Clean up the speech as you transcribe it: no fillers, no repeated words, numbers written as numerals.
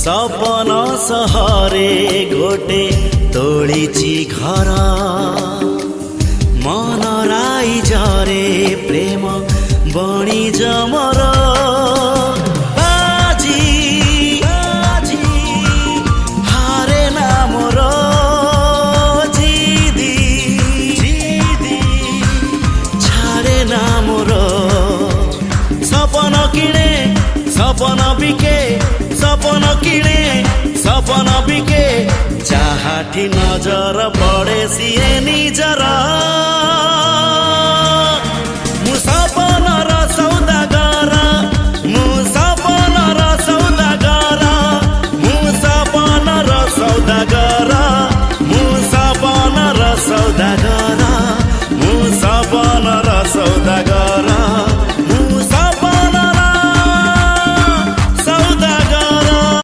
सपन सहरे घोटे तोड़ीची घर मन राई जरे प्रेम बणी जमर आजी आजी हारे ना मोर जिदी जिदी छाड़े ना मोर सपन किणे सपन बिके सपन किणे सपन बिके जहाँ नजर पड़े सिए निजर